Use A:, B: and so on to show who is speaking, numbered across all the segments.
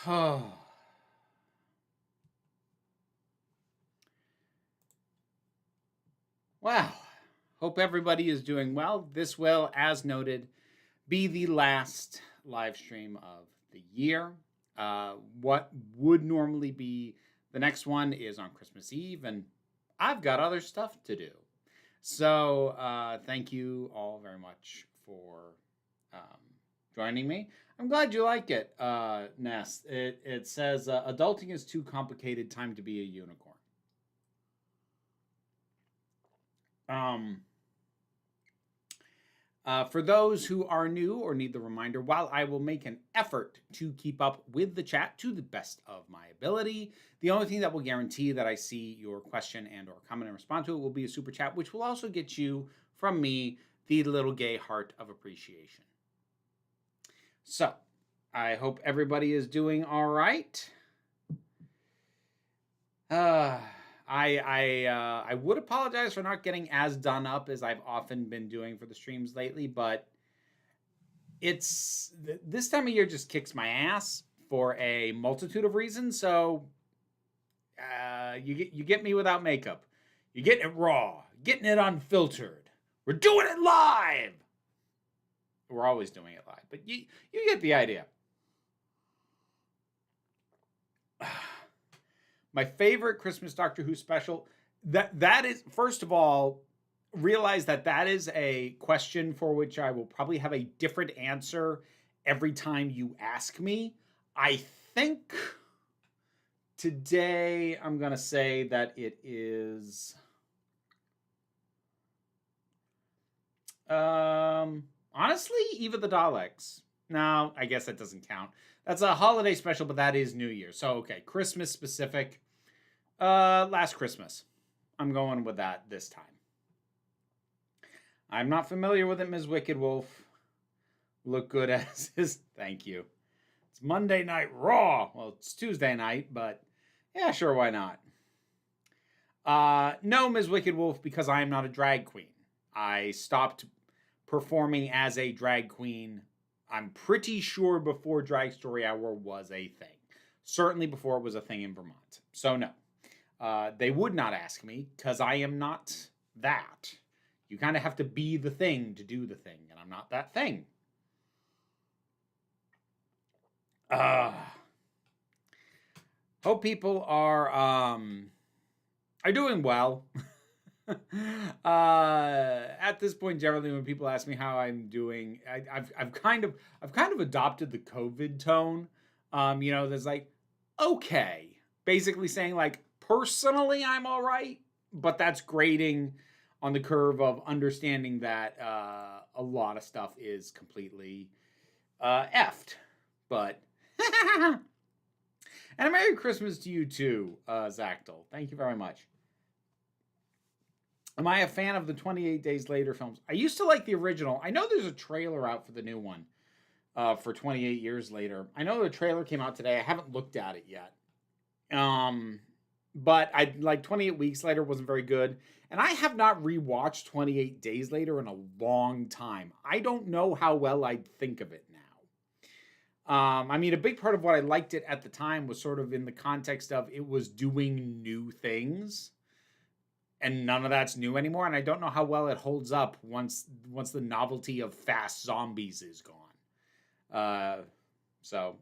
A: Wow. Hope everybody is doing well. This will, as noted, be the last live stream of the year. What would normally be the next one is on Christmas Eve, and I've got other stuff to do. So thank you all very much for joining me. I'm glad you like it, Ness. It says, adulting is too complicated, time to be a unicorn. For those who are new or need the reminder, while I will make an effort to keep up with the chat to the best of my ability, the only thing that will guarantee that I see your question and or comment and respond to it will be a super chat, which will also get you, from me, the little gay heart of appreciation. So, I hope everybody is doing all right. I would apologize for not getting as done up as I've often been doing for the streams lately, but it's this time of year just kicks my ass for a multitude of reasons. So you get me without makeup, you're getting it raw, getting it unfiltered. We're doing it live. We're always doing it live, but you get the idea. My favorite Christmas Doctor Who special, that is, first of all, realize that is a question for which I will probably have a different answer every time you ask me. I think today I'm going to say that it is honestly, Eve of the Daleks. No, I guess that doesn't count. That's a holiday special, but that is New Year. So, okay, Christmas specific. Last Christmas. I'm going with that this time. I'm not familiar with it, Ms. Wicked Wolf. Look good as is. Thank you. It's Monday Night Raw. Well, it's Tuesday night, but yeah, sure, why not? No, Ms. Wicked Wolf, because I am not a drag queen. I stopped performing as a drag queen, I'm pretty sure, before Drag Story Hour was a thing. Certainly before it was a thing in Vermont. So no. They would not ask me, because I am not that. You kind of have to be the thing to do the thing, and I'm not that thing. Hope people are doing well. At this point, generally, when people ask me how I'm doing, I've kind of adopted the COVID tone. There's like, okay, basically saying like, personally, I'm all right, but that's grading on the curve of understanding that a lot of stuff is completely effed. But and a Merry Christmas to you too, Zactyl. Thank you very much. Am I a fan of the 28 Days Later films? I used to like the original. I know there's a trailer out for the new one for 28 Years Later. I know the trailer came out today. I haven't looked at it yet. But I like 28 Weeks Later wasn't very good. And I have not rewatched 28 Days Later in a long time. I don't know how well I'd think of it now. I mean, a big part of what I liked it at the time was sort of in the context of it was doing new things. And none of that's new anymore. And I don't know how well it holds up once the novelty of fast zombies is gone. So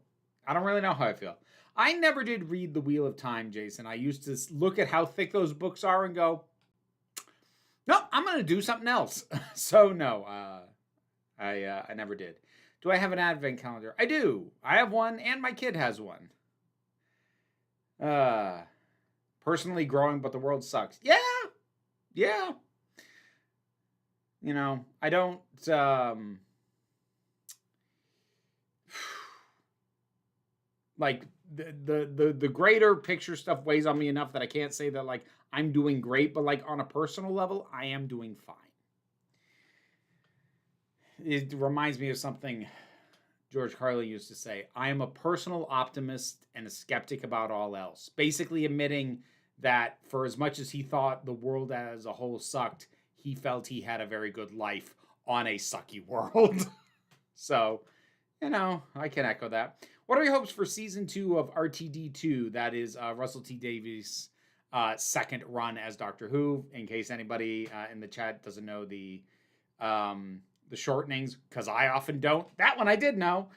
A: I don't really know how I feel. I never did read The Wheel of Time, Jason. I used to look at how thick those books are and go, no, I'm going to do something else. So no, I never did. Do I have an advent calendar? I do. I have one, and my kid has one. Personally growing, but the world sucks. Yeah. I don't. Like the greater picture stuff weighs on me enough that I can't say that like I'm doing great, but like on a personal level, I am doing fine. It reminds me of something George Carlin used to say. I am a personal optimist and a skeptic about all else. Basically admitting that for as much as he thought the world as a whole sucked, he felt he had a very good life on a sucky world. So, I can echo that. What are your hopes for season 2 of RTD2? That is Russell T Davies' second run as Doctor Who. In case anybody in the chat doesn't know the shortenings, because I often don't. That one I did know.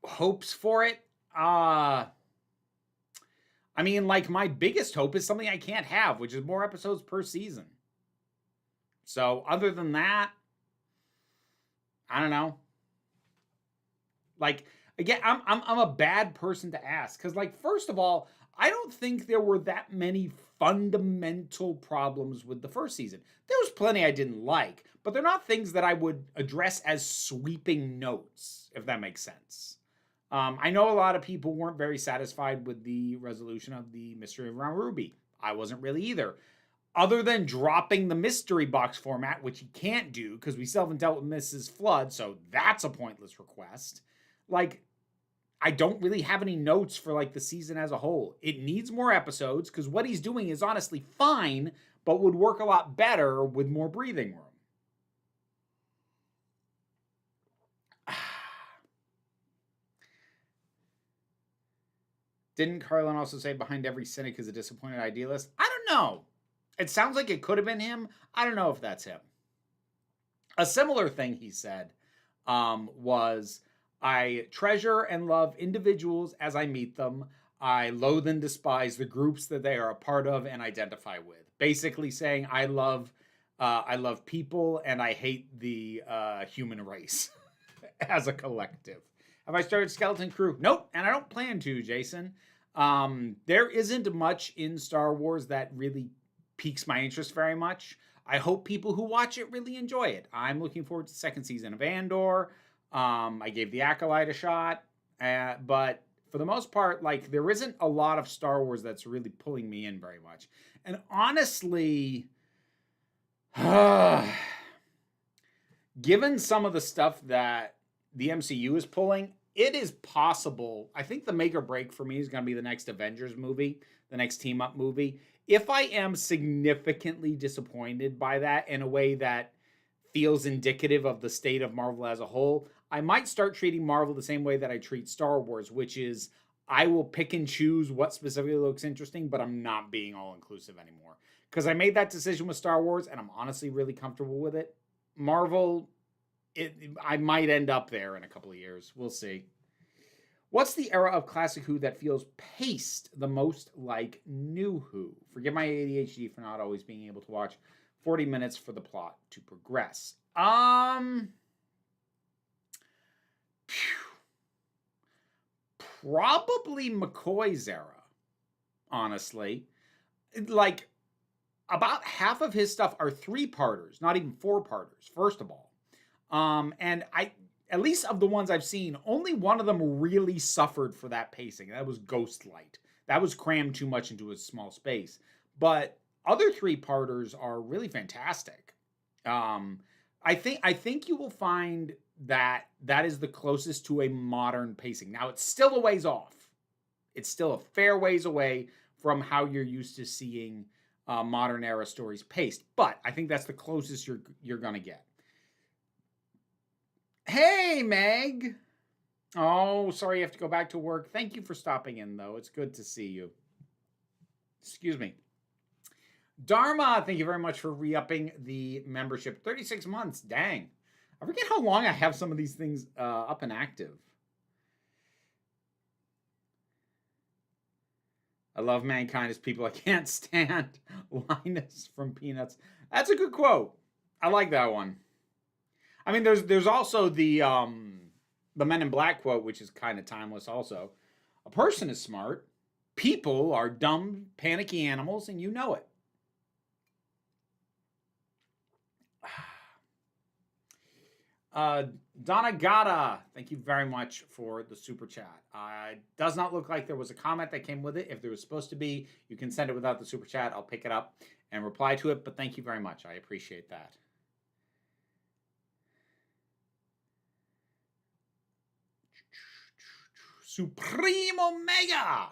A: Hopes for it? I mean, like, my biggest hope is something I can't have, which is more episodes per season. So, other than that, I don't know. Like, again, I'm a bad person to ask, because, like, first of all, I don't think there were that many fundamental problems with the first season. There was plenty I didn't like, but they're not things that I would address as sweeping notes, if that makes sense. I know a lot of people weren't very satisfied with the resolution of the mystery around Ruby. I wasn't really either. Other than dropping the mystery box format, which you can't do because we still haven't dealt with Mrs. Flood, so that's a pointless request. Like, I don't really have any notes for, like, the season as a whole. It needs more episodes because what he's doing is honestly fine, but would work a lot better with more breathing room. Didn't Carlin also say behind every cynic is a disappointed idealist? I don't know. It sounds like it could have been him. I don't know if that's him. A similar thing he said was, I treasure and love individuals as I meet them. I loathe and despise the groups that they are a part of and identify with. Basically saying I love people and I hate the human race as a collective. Have I started Skeleton Crew? Nope, and I don't plan to, Jason. There isn't much in Star Wars that really piques my interest very much. I hope people who watch it really enjoy it. I'm looking forward to the second season of Andor. I gave The Acolyte a shot, but for the most part, like, there isn't a lot of Star Wars that's really pulling me in very much. And honestly, given some of the stuff that the MCU is pulling, it is possible. I think the make or break for me is going to be the next Avengers movie, the next team up movie. If I am significantly disappointed by that in a way that feels indicative of the state of Marvel as a whole, I might start treating Marvel the same way that I treat Star Wars, which is I will pick and choose what specifically looks interesting, but I'm not being all-inclusive anymore. Because I made that decision with Star Wars, and I'm honestly really comfortable with it. Marvel, I might end up there in a couple of years. We'll see. What's the era of classic Who that feels paced the most like new Who? Forgive my ADHD for not always being able to watch 40 minutes for the plot to progress. Probably McCoy's era, honestly. Like, about half of his stuff are 3-parters, not even 4-parters, first of all. And at least of the ones I've seen, only one of them really suffered for that pacing. That was Ghostlight. That was crammed too much into a small space. But other 3-parters are really fantastic. I think you will find that is the closest to a modern pacing. Now, it's still a ways off. It's still a fair ways away from how you're used to seeing modern era stories paced. But I think that's the closest you're going to get. Hey, Meg. Oh, sorry you have to go back to work. Thank you for stopping in, though. It's good to see you. Excuse me. Dharma, thank you very much for re-upping the membership. 36 months, dang. I forget how long I have some of these things up and active. I love mankind as people I can't stand. Linus from Peanuts. That's a good quote. I like that one. I mean, there's also the Men in Black quote, which is kind of timeless also. A person is smart. People are dumb, panicky animals, and you know it. Donna Gata, thank you very much for the super chat. Does not look like there was a comment that came with it. If there was supposed to be, you can send it without the super chat. I'll pick it up and reply to it, but thank you very much. I appreciate that. Supreme Omega,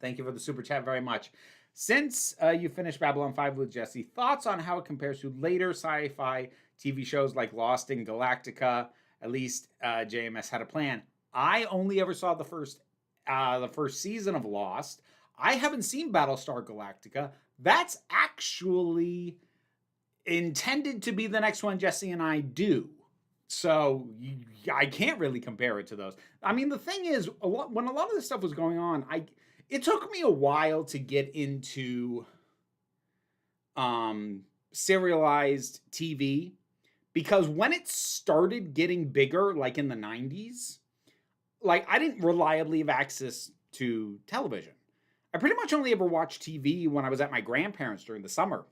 A: thank you for the super chat very much. Since you finished Babylon 5 with Jesse, thoughts on how it compares to later sci-fi TV shows like Lost and Galactica, At least JMS had a plan. I only ever saw the first season of Lost. I haven't seen Battlestar Galactica. That's actually intended to be the next one Jesse and I do. So I can't really compare it to those. I mean, the thing is, when a lot of this stuff was going on, it took me a while to get into serialized TV, because when it started getting bigger, like in the 90s, like I didn't reliably have access to television. I pretty much only ever watched TV when I was at my grandparents' during the summer.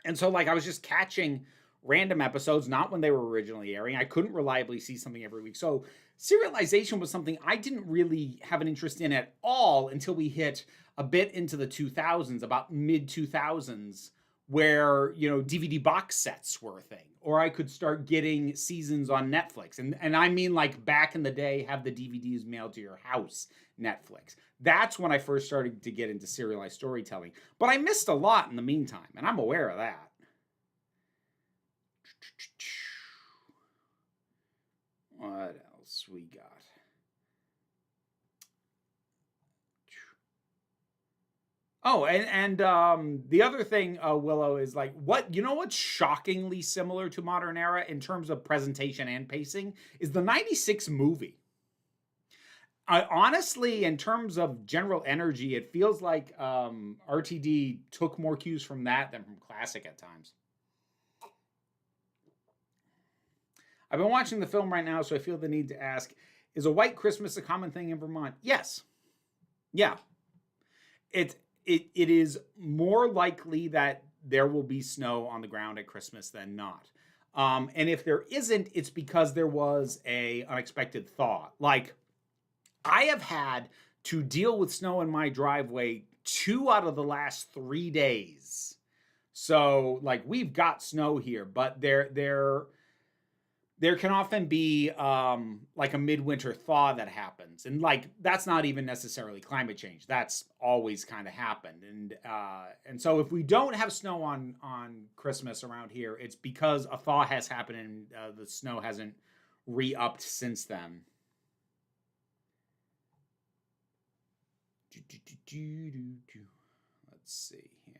A: And so like I was just catching random episodes, not when they were originally airing. I couldn't reliably see something every week. So serialization was something I didn't really have an interest in at all until we hit a bit into the 2000s, about mid 2000s, where, you know, DVD box sets were a thing, or I could start getting seasons on Netflix. And I mean, like back in the day, have the DVDs mailed to your house, Netflix. That's when I first started to get into serialized storytelling. But I missed a lot in the meantime, and I'm aware of that. What else we got? Oh, and the other thing, Willow, is like, what's shockingly similar to Modern Era in terms of presentation and pacing is the 96 movie. Honestly, in terms of general energy, it feels like RTD took more cues from that than from Classic at times. I've been watching the film right now, so I feel the need to ask, is a white Christmas a common thing in Vermont? Yes. Yeah. It is more likely that there will be snow on the ground at Christmas than not. And if there isn't, it's because there was a unexpected thaw. Like, I have had to deal with snow in my driveway 2 out of the last 3 days. So, like, we've got snow here, but there can often be like a midwinter thaw that happens. And like, that's not even necessarily climate change. That's always kind of happened. And so if we don't have snow on Christmas around here, it's because a thaw has happened and the snow hasn't re-upped since then. Let's see here.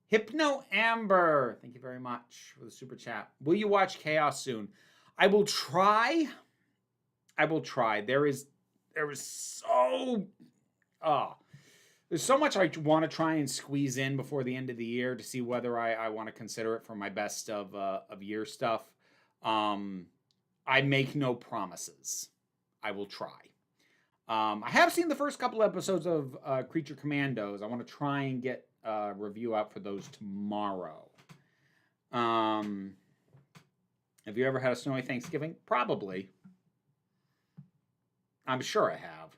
A: Hypno Amber, thank you very much for the super chat. Will you watch Chaos soon? I will try. There's so much I want to try and squeeze in before the end of the year to see whether I want to consider it for my best of year stuff. I make no promises. I will try. I have seen the first couple episodes of Creature Commandos. I want to try and get review out for those tomorrow. Have you ever had a snowy Thanksgiving? Probably. I'm sure I have.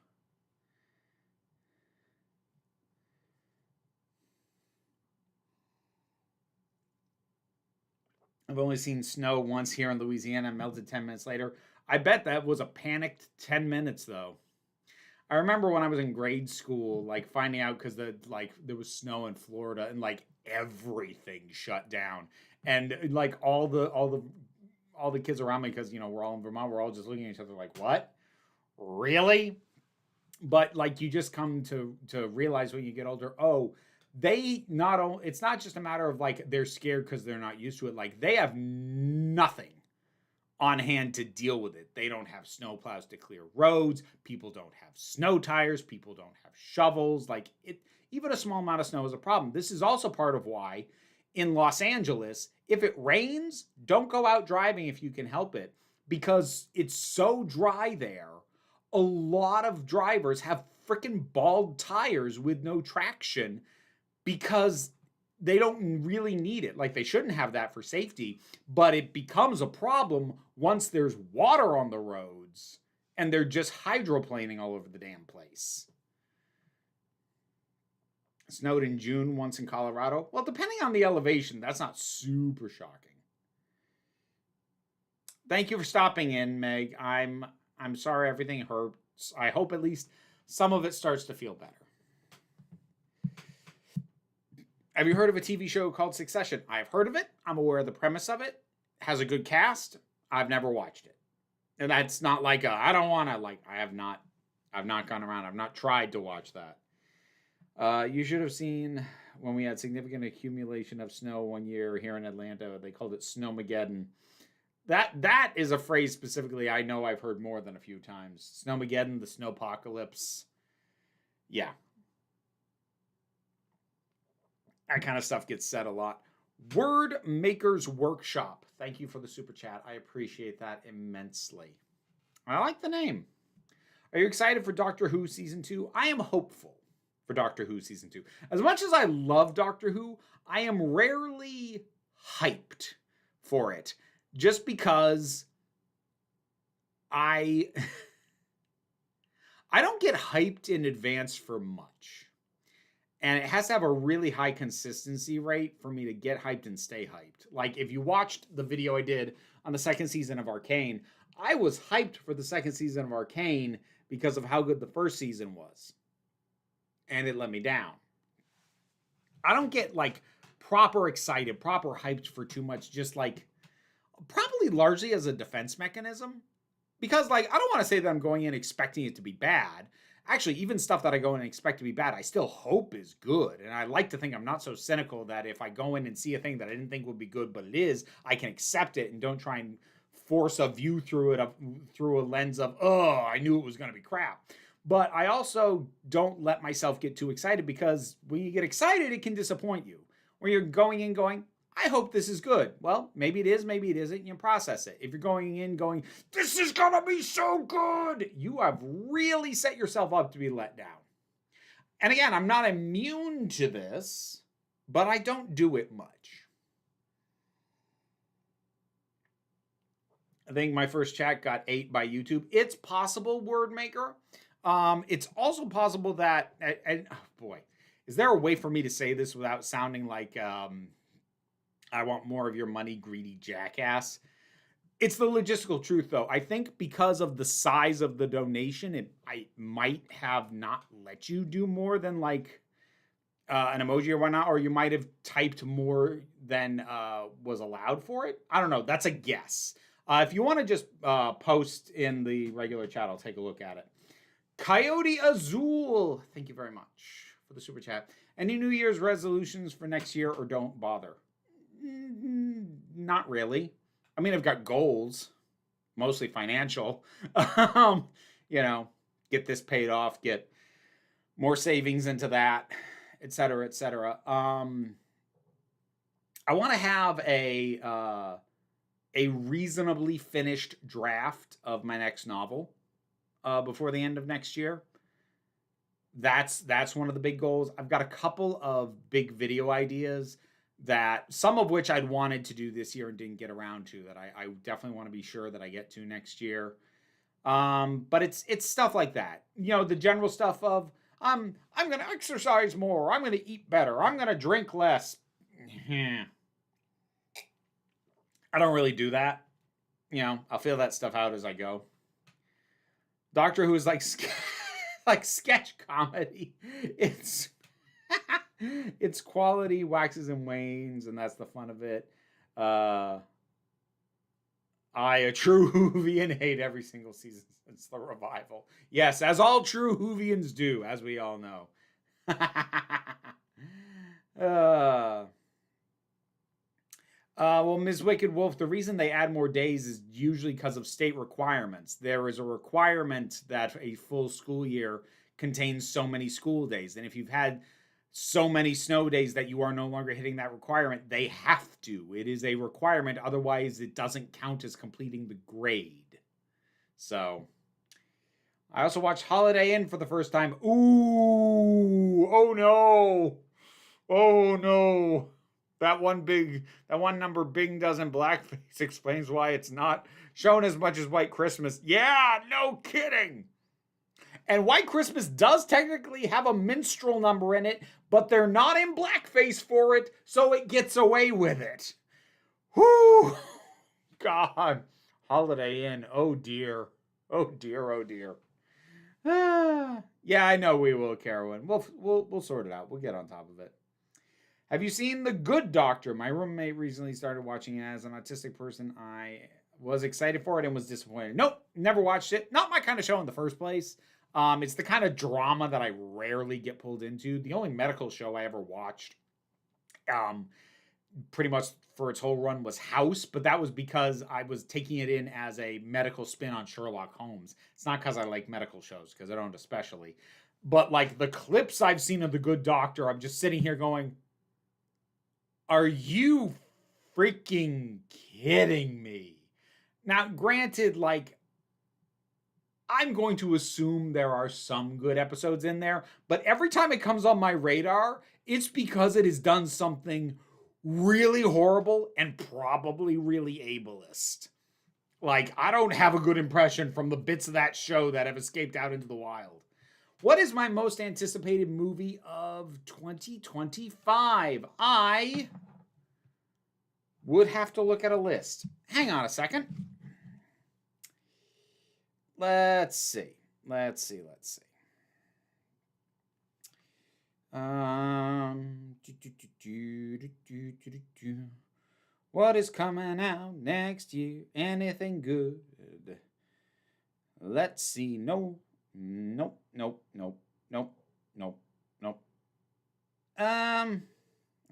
A: I've only seen snow once here in Louisiana, melted 10 minutes later. I bet that was a panicked 10 minutes though. I remember when I was in grade school, like finding out because there was snow in Florida and like everything shut down, and like all the kids around me, because you know we're all in Vermont, we're all just looking at each other like, what? Really? But like you just come to realize when you get older, oh, it's not just a matter of like they're scared because they're not used to it. Like they have nothing on hand to deal with it. They don't have snowplows to clear roads. People don't have snow tires. People don't have shovels. Like even a small amount of snow is a problem. This is also part of why in Los Angeles, if it rains, don't go out driving if you can help it, because it's so dry there. A lot of drivers have freaking bald tires with no traction because they don't really need it. Like they shouldn't have that for safety, but it becomes a problem once there's water on the roads and they're just hydroplaning all over the damn place. It snowed in June once in Colorado. Well, depending on the elevation, that's not super shocking. Thank you for stopping in, Meg. I'm sorry everything hurts. I hope at least some of it starts to feel better. Have you heard of a TV show called Succession? I have heard of it. I'm aware of the premise of it. has a good cast. I've never watched it. And that's not like I don't want to, like, I've not gone around. I've not tried to watch that. You should have seen when we had significant accumulation of snow one year here in Atlanta. They called it Snowmageddon. That is a phrase specifically I know I've heard more than a few times. Snowmageddon, the snowpocalypse. Yeah. That kind of stuff gets said a lot. Word Makers Workshop. Thank you for the super chat. I appreciate that immensely. I like the name. Are you excited for Doctor Who Season 2? I am hopeful for Doctor Who Season 2. As much as I love Doctor Who, I am rarely hyped for it. Just because I don't get hyped in advance for much. And it has to have a really high consistency rate for me to get hyped and stay hyped. Like, if you watched the video I did on the second season of Arcane, I was hyped for the second season of Arcane because of how good the first season was. And it let me down. I don't get, like, proper excited, proper hyped for too much, just, like, probably largely as a defense mechanism. Because, like, I don't want to say that I'm going in expecting it to be bad. Actually, even stuff that I go in and expect to be bad, I still hope is good. And I like to think I'm not so cynical that if I go in and see a thing that I didn't think would be good, but it is, I can accept it and don't try and force a view through it through a lens of, oh, I knew it was going to be crap. But I also don't let myself get too excited, because when you get excited, it can disappoint you. When you're going in going, I hope this is good. Well, maybe it is, maybe it isn't. You can process it. If you're going in going, this is going to be so good, you have really set yourself up to be let down. And again, I'm not immune to this, but I don't do it much. I think my first chat got 8 by YouTube. It's possible, Word Maker. It's also possible that, and oh boy, is there a way for me to say this without sounding like I want more of your money, greedy jackass? It's the logistical truth, though. I think because of the size of the donation, I might have not let you do more than like an emoji or whatnot, or you might have typed more than was allowed for it. I don't know. That's a guess. If you want to just post in the regular chat, I'll take a look at it. Coyote Azul, thank you very much for the super chat. Any New Year's resolutions for next year, or don't bother? Not really. I mean, I've got goals, mostly financial. You know, get this paid off, get more savings into that, et cetera, et cetera. I want to have a reasonably finished draft of my next novel before the end of next year. That's one of the big goals. I've got a couple of big video ideas that some of which I'd wanted to do this year and didn't get around to, that I definitely want to be sure that I get to next year. But it's stuff like that. You know, the general stuff of I'm going to exercise more. I'm going to eat better. I'm going to drink less. I don't really do that. You know, I'll feel that stuff out as I go. Doctor Who is like like sketch comedy. Its quality waxes and wanes, and that's the fun of it. I, a true Whovian, hate every single season since the revival. Yes, as all true Whovians do, as we all know. Well, Ms. Wicked Wolf, the reason they add more days is usually because of state requirements. There is a requirement that a full school year contains so many school days. And if you've had so many snow days that you are no longer hitting that requirement, they have to. It is a requirement. Otherwise, it doesn't count as completing the grade. So, I also watched Holiday Inn for the first time. Ooh, oh no. Oh no. That one number Bing does in blackface explains why it's not shown as much as White Christmas. Yeah, no kidding. And White Christmas does technically have a minstrel number in it, but they're not in blackface for it, so it gets away with it. Whoo! God. Holiday Inn. Oh dear. Oh dear, oh dear. Yeah, I know we will, Carolyn. We'll sort it out. We'll get on top of it. Have you seen The Good Doctor? My roommate recently started watching it. As an autistic person, I was excited for it and was disappointed. Nope, never watched it. Not my kind of show in the first place. It's the kind of drama that I rarely get pulled into. The only medical show I ever watched, pretty much for its whole run, was House, but that was because I was taking it in as a medical spin on Sherlock Holmes. It's not because I like medical shows, because I don't especially. But like the clips I've seen of The Good Doctor, I'm just sitting here going, are you freaking kidding me? Now, granted, like, I'm going to assume there are some good episodes in there, but every time it comes on my radar, it's because it has done something really horrible and probably really ableist. Like, I don't have a good impression from the bits of that show that have escaped out into the wild. What is my most anticipated movie of 2025? I would have to look at a list. Hang on a second. Let's see. What is coming out next year? Anything good? Let's see. Nope. I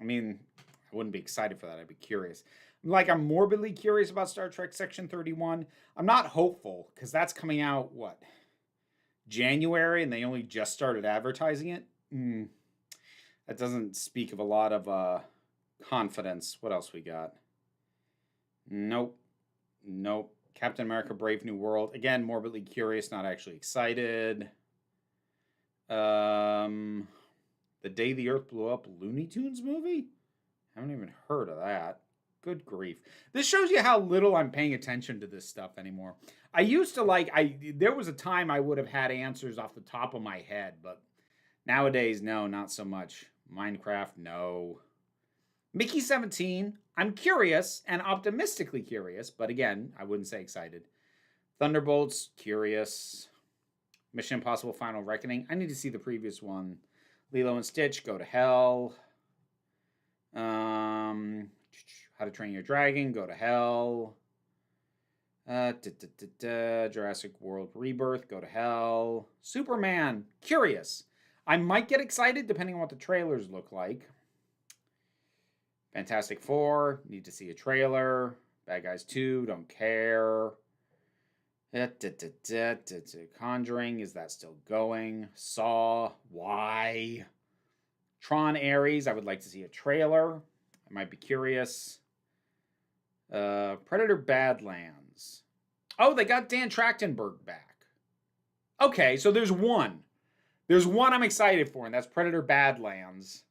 A: mean, I wouldn't be excited for that. I'd be curious. Like, I'm morbidly curious about Star Trek Section 31. I'm not hopeful, because that's coming out, what, January, and they only just started advertising it? That doesn't speak of a lot of confidence. What else we got? Nope. Captain America Brave New World. Again, morbidly curious, not actually excited. The Day the Earth Blew Up Looney Tunes movie? Haven't even heard of that. Good grief. This shows you how little I'm paying attention to this stuff anymore. I used to there was a time I would have had answers off the top of my head, but nowadays, no, not so much. Minecraft, no. Mickey 17, I'm curious and optimistically curious, but again, I wouldn't say excited. Thunderbolts, curious. Mission Impossible Final Reckoning, I need to see the previous one. Lilo and Stitch, go to hell. How to Train Your Dragon, go to hell. Jurassic World Rebirth, go to hell. Superman, curious. I might get excited depending on what the trailers look like. Fantastic Four, need to see a trailer. Bad Guys 2, don't care. Conjuring, is that still going? Saw, why? Tron Ares, I would like to see a trailer. I might be curious. Predator Badlands. Oh, they got Dan Trachtenberg back. Okay, so there's one. There's one I'm excited for, and that's Predator Badlands,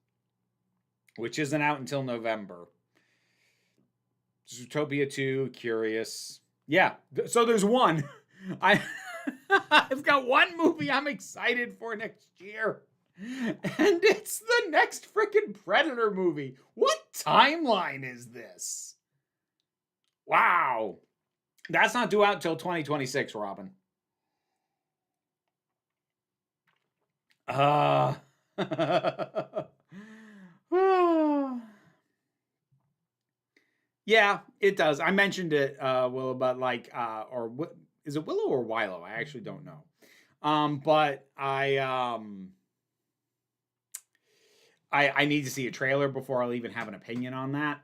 A: which isn't out until November. Zootopia 2, curious. Yeah, so there's one. I've got one movie I'm excited for next year. And it's the next freaking Predator movie. What timeline is this? Wow. That's not due out until 2026, Robin. Yeah, it does. I mentioned it, Will, about or what is it, Willow or Willow? I actually don't know. But I need to see a trailer before I'll even have an opinion on that.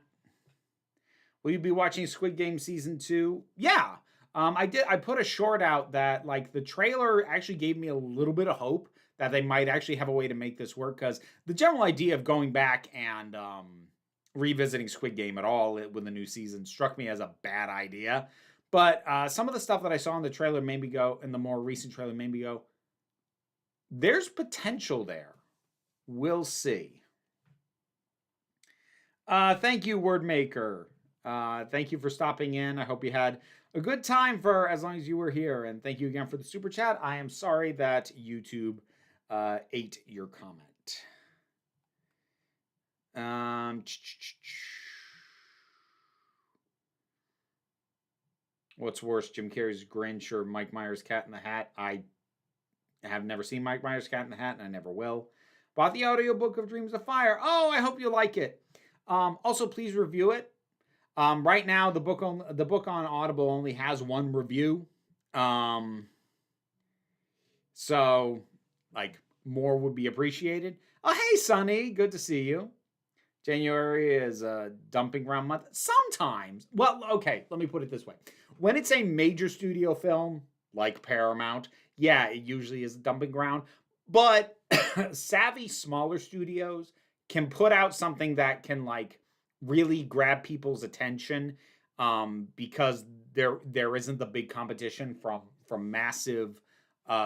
A: Will you be watching Squid Game Season 2? Yeah. I did. I put a short out that, like, the trailer actually gave me a little bit of hope that they might actually have a way to make this work, because the general idea of going back and revisiting Squid Game at all with the new season struck me as a bad idea. But some of the stuff that I saw in the trailer made me go, in the more recent trailer made me go, there's potential there. We'll see. Thank you, Wordmaker. Thank you for stopping in. I hope you had a good time for as long as you were here. And thank you again for the super chat. I am sorry that YouTube ate your comment. What's worse, Jim Carrey's Grinch or Mike Myers' Cat in the Hat? I have never seen Mike Myers' Cat in the Hat, and I never will. Bought the audiobook of Dreams of Fire. Oh, I hope you like it. Also, please review it. Right now, the book on Audible only has one review. So, like, more would be appreciated. Oh, hey, Sonny. Good to see you. January is a dumping ground month. Sometimes. Well, okay, let me put it this way. When it's a major studio film, like Paramount, yeah, it usually is a dumping ground. But savvy smaller studios can put out something that can, like, really grab people's attention, because there isn't the big competition from massive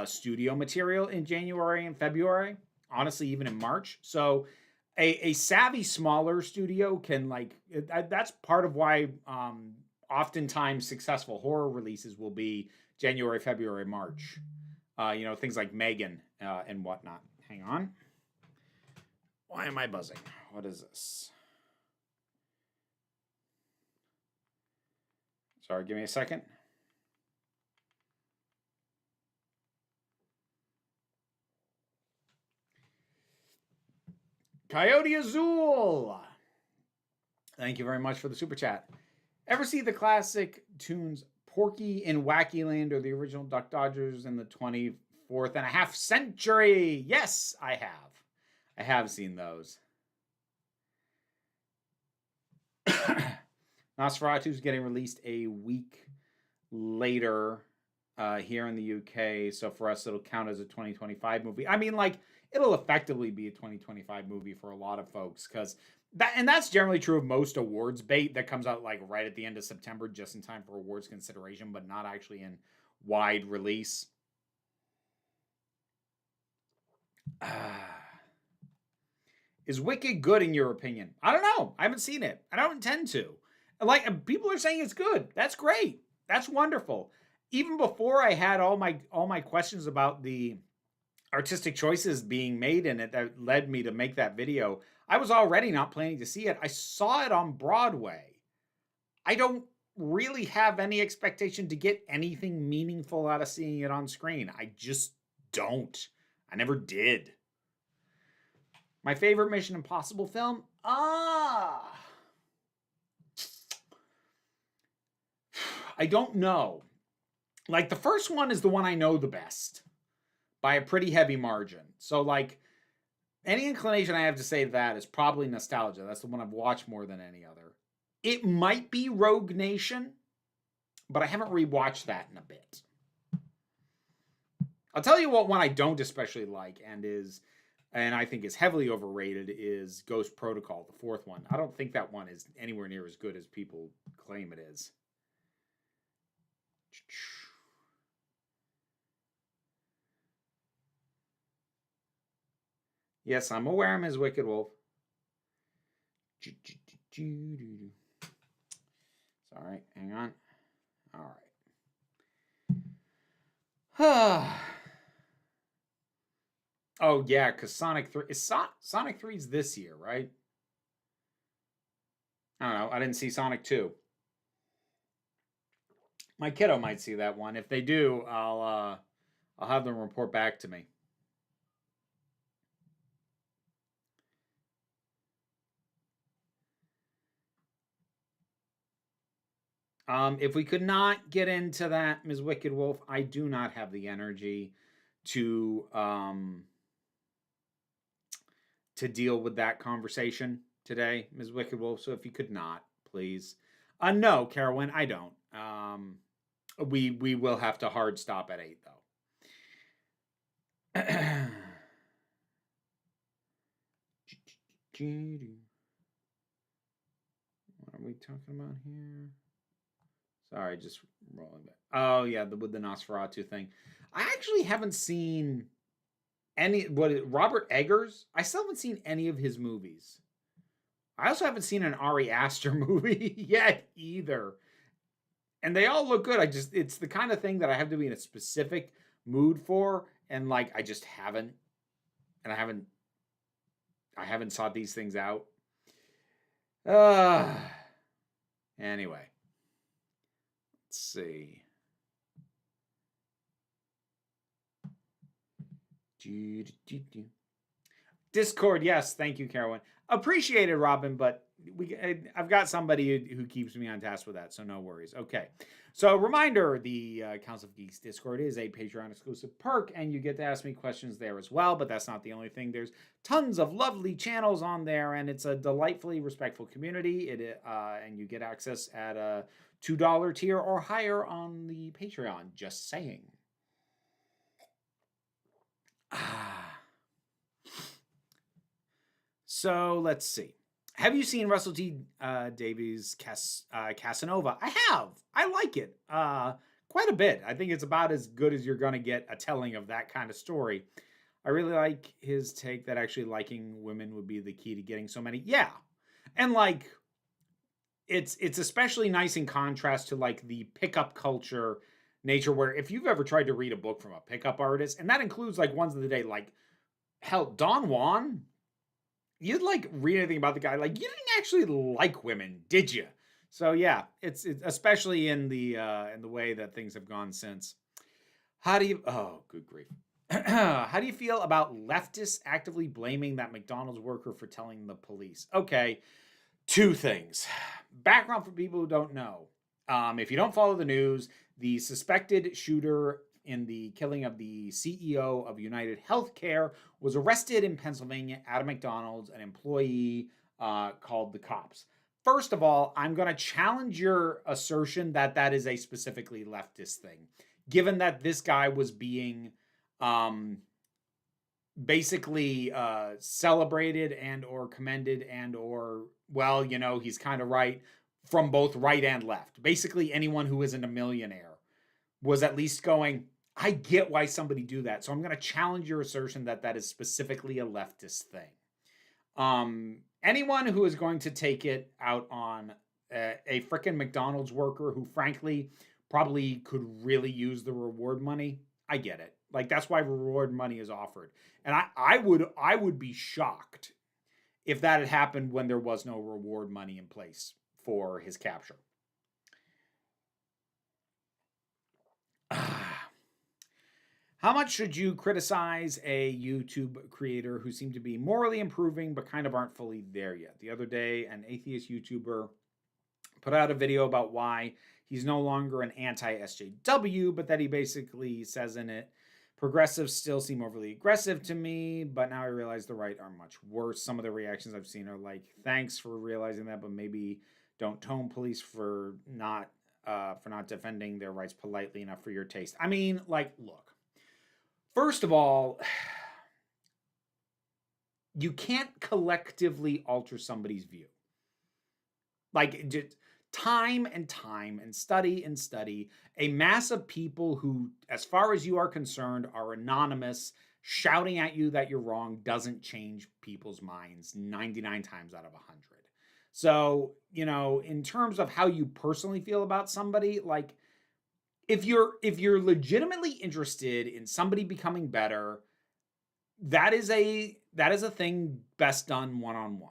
A: studio material in January and February. Honestly, even in March. So a savvy smaller studio can, like, that's part of why oftentimes successful horror releases will be January, February, March. Things like Megan and whatnot. Hang on. Why am I buzzing? What is this? Sorry, give me a second. Coyote Azul. Thank you very much for the super chat. Ever see the classic tunes Porky in Wacky Land or the original Duck Dodgers in the 24th and a half century? Yes, I have. I have seen those. Nosferatu's getting released a week later here in the UK. So for us, it'll count as a 2025 movie. I mean, like, it'll effectively be a 2025 movie for a lot of folks, because that's generally true of most awards bait that comes out, like, right at the end of September, just in time for awards consideration, but not actually in wide release. Is Wicked good in your opinion? I don't know. I haven't seen it. I don't intend to. Like, people are saying it's good. That's great. That's wonderful. Even before I had all my questions about the artistic choices being made in it that led me to make that video, I was already not planning to see it. I saw it on Broadway. I don't really have any expectation to get anything meaningful out of seeing it on screen. I just don't. I never did. My favorite Mission Impossible film? I don't know. Like, the first one is the one I know the best by a pretty heavy margin. So, like, any inclination I have to say that is probably nostalgia. That's the one I've watched more than any other. It might be Rogue Nation, but I haven't rewatched that in a bit. I'll tell you what one I don't especially like and I think is heavily overrated is Ghost Protocol, the fourth one. I don't think that one is anywhere near as good as people claim it is. Yes, I'm aware, Ms. Wicked Wolf. Sorry, hang on. All right. Oh, yeah, because Sonic 3... Sonic 3's this year, right? I don't know. I didn't see Sonic 2. My kiddo might see that one. If they do, I'll have them report back to me. If we could not get into that, Ms. Wicked Wolf, I do not have the energy to deal with that conversation today, Ms. Wicked Wolf. So if you could not, please. No, Carolyn, I don't. We will have to hard stop at 8, though. What are we talking about here? Sorry, just rolling back. Oh, yeah, with the Nosferatu thing. I actually haven't seen Robert Eggers? I still haven't seen any of his movies. I also haven't seen an Ari Aster movie yet either. And they all look good. It's the kind of thing that I have to be in a specific mood for, and, like, I just haven't. And I haven't sought these things out. Anyway. Let's see. Discord, yes. Thank you, Carolyn. Appreciate it, Robin, but I've got somebody who keeps me on task with that, so no worries. Okay. So, reminder, the Council of Geeks Discord is a Patreon exclusive perk, and you get to ask me questions there as well, but that's not the only thing. There's tons of lovely channels on there, and it's a delightfully respectful community. And you get access at a $2 tier or higher on the Patreon. Just saying. So let's see. Have you seen Russell T. Davies' Casanova? I have. I like it quite a bit. I think it's about as good as you're going to get a telling of that kind of story. I really like his take that actually liking women would be the key to getting so many. Yeah. And like, it's especially nice in contrast to like the pickup culture nature, where if you've ever tried to read a book from a pickup artist, and that includes like ones of the day, like hell, Don Juan, you'd like read anything about the guy, like you didn't actually like women, did you? So yeah, it's especially in the way that things have gone since. How do you? Oh, good grief. How do you feel about leftists actively blaming that McDonald's worker for telling the police? Okay, two things. Background for people who don't know. If you don't follow the news, the suspected shooter in the killing of the CEO of United Healthcare was arrested in Pennsylvania at a McDonald's. An employee called the cops. First of all, I'm going to challenge your assertion that that is a specifically leftist thing, given that this guy was being basically celebrated and or commended and or, well, you know, he's kind of right from both right and left. Basically, anyone who isn't a millionaire was at least going, I get why somebody do that. So I'm going to challenge your assertion that that is specifically a leftist thing. Anyone who is going to take it out on a frickin' McDonald's worker who frankly probably could really use the reward money, I get it. Like that's why reward money is offered. And I would be shocked if that had happened when there was no reward money in place for his capture. How much should you criticize a YouTube creator who seem to be morally improving but kind of aren't fully there yet? The other day, an atheist YouTuber put out a video about why he's no longer an anti-SJW, but that he basically says in it, progressives still seem overly aggressive to me, but now I realize the right are much worse. Some of the reactions I've seen are like, thanks for realizing that, but maybe don't tone police for not defending their rights politely enough for your taste. I mean, like, look. First of all, you can't collectively alter somebody's view. Like, just time and study, a mass of people who, as far as you are concerned, are anonymous, shouting at you that you're wrong doesn't change people's minds 99 times out of 100. So, you know, in terms of how you personally feel about somebody, like, if you're legitimately interested in somebody becoming better, that is a thing best done one-on-one.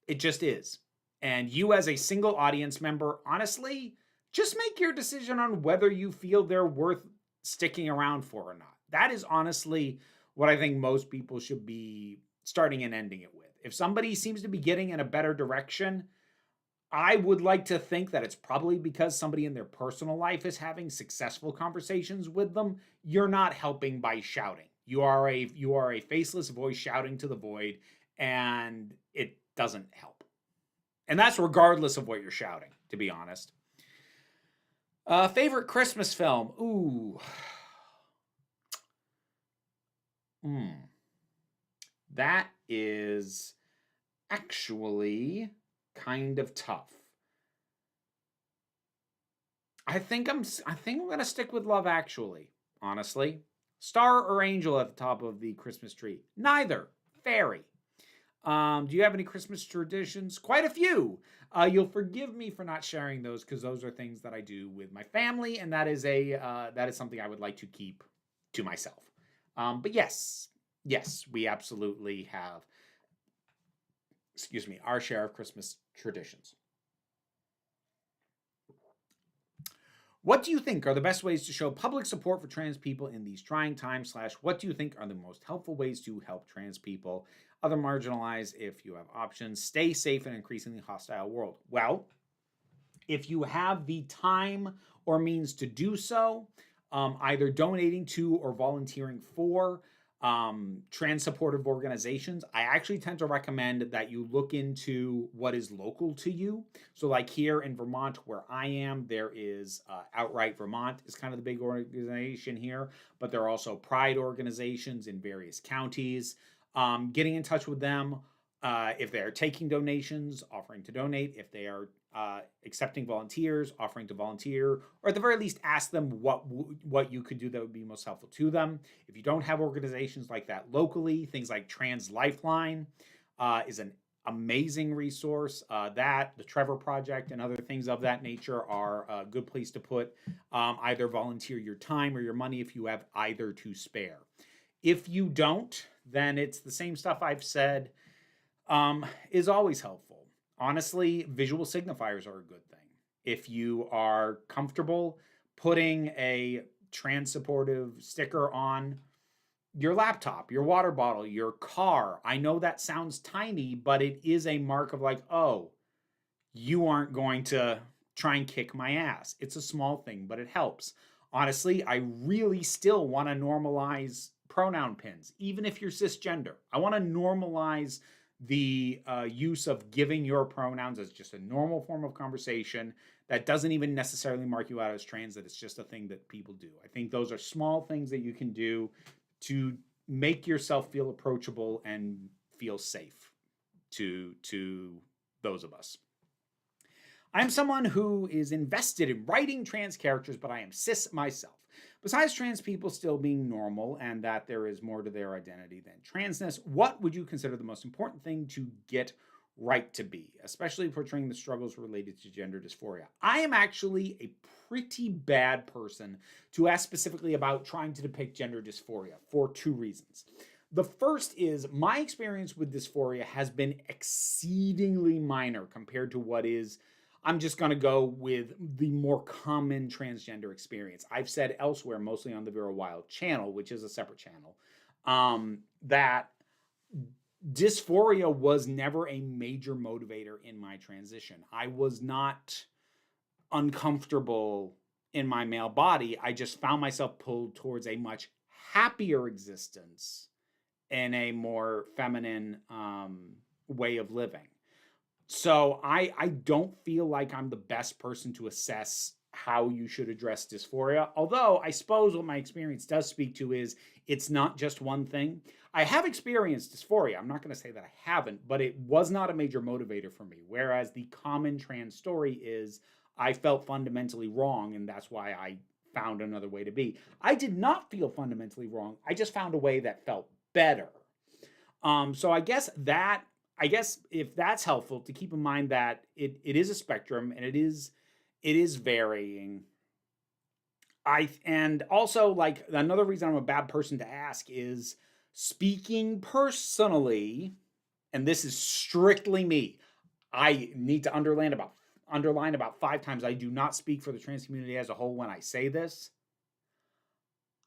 A: It just is. And you as a single audience member, honestly, just make your decision on whether you feel they're worth sticking around for or not. That is honestly what I think most people should be starting and ending it with. If somebody seems to be getting in a better direction, I would like to think that it's probably because somebody in their personal life is having successful conversations with them. You're not helping by shouting. You are a faceless voice shouting to the void, and it doesn't help. And that's regardless of what you're shouting, to be honest. Favorite Christmas film? Ooh. That is actually kind of tough. I think I'm gonna stick with Love Actually, honestly. Star or Angel at the top of the Christmas tree? Neither. Fairy. Do you have any Christmas traditions? Quite a few. You'll forgive me for not sharing those because those are things that I do with my family, and that is something I would like to keep to myself. But yes, we absolutely have, our share of Christmas traditions. What do you think are the best ways to show public support for trans people in these trying times? Slash, what do you think are the most helpful ways to help trans people, other marginalized, if you have options, stay safe in an increasingly hostile world? Well, if you have the time or means to do so, either donating to or volunteering for trans supportive organizations, I actually tend to recommend that you look into what is local to you. So like here in Vermont, where I am, there is Outright Vermont is kind of the big organization here, but there are also pride organizations in various counties. Getting in touch with them, if they're taking donations, offering to donate. If they are accepting volunteers, offering to volunteer, or at the very least ask them what you could do that would be most helpful to them. If you don't have organizations like that locally, things like Trans Lifeline is an amazing resource. That, the Trevor Project, and other things of that nature are a good place to put either volunteer your time or your money if you have either to spare. If you don't, then it's the same stuff I've said is always helpful. Honestly, visual signifiers are a good thing. If you are comfortable putting a trans supportive sticker on your laptop, your water bottle, your car, I know that sounds tiny, but it is a mark of like, oh, you aren't going to try and kick my ass. It's a small thing, but it helps. Honestly, I really still want to normalize pronoun pins, even if you're cisgender. I want to normalize the use of giving your pronouns as just a normal form of conversation that doesn't even necessarily mark you out as trans, that it's just a thing that people do. I think those are small things that you can do to make yourself feel approachable and feel safe to those of us. I'm someone who is invested in writing trans characters, but I am cis myself. Besides trans people still being normal and that there is more to their identity than transness, what would you consider the most important thing to get right to be, especially portraying the struggles related to gender dysphoria? I am actually a pretty bad person to ask specifically about trying to depict gender dysphoria for two reasons. The first is my experience with dysphoria has been exceedingly minor compared to what is, I'm just going to go with the more common transgender experience. I've said elsewhere, mostly on the Vera Wild channel, which is a separate channel, that dysphoria was never a major motivator in my transition. I was not uncomfortable in my male body. I just found myself pulled towards a much happier existence in a more feminine way of living. So I don't feel like I'm the best person to assess how you should address dysphoria. Although I suppose what my experience does speak to is it's not just one thing. I have experienced dysphoria. I'm not going to say that I haven't, but it was not a major motivator for me. Whereas the common trans story is I felt fundamentally wrong, and that's why I found another way to be. I did not feel fundamentally wrong. I just found a way that felt better. So I guess if that's helpful, to keep in mind that it is a spectrum and it is varying. And also, like, another reason I'm a bad person to ask is, speaking personally, and this is strictly me, I need to underline about 5 times, I do not speak for the trans community as a whole when I say this.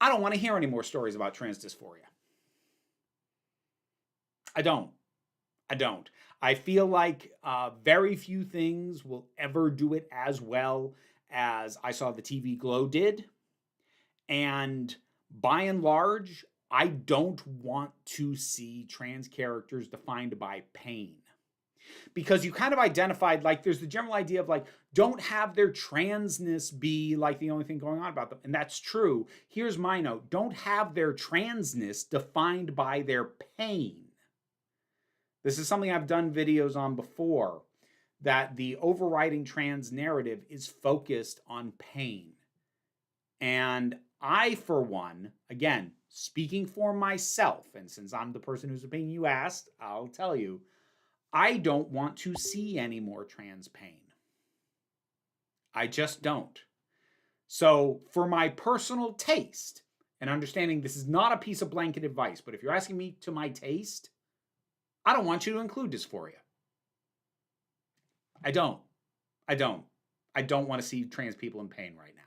A: I don't want to hear any more stories about trans dysphoria. I don't. I feel like very few things will ever do it as well as I saw the TV Glow did. And by and large, I don't want to see trans characters defined by pain. Because you kind of identified, like, there's the general idea of, like, don't have their transness be, like, the only thing going on about them. And that's true. Here's my note. Don't have their transness defined by their pain. This is something I've done videos on before, that the overriding trans narrative is focused on pain. And I, for one, again, speaking for myself, and since I'm the person whose opinion you asked, I'll tell you, I don't want to see any more trans pain. I just don't. So for my personal taste, and understanding this is not a piece of blanket advice, but if you're asking me to my taste, I don't want you to include dysphoria. I don't want to see trans people in pain right now.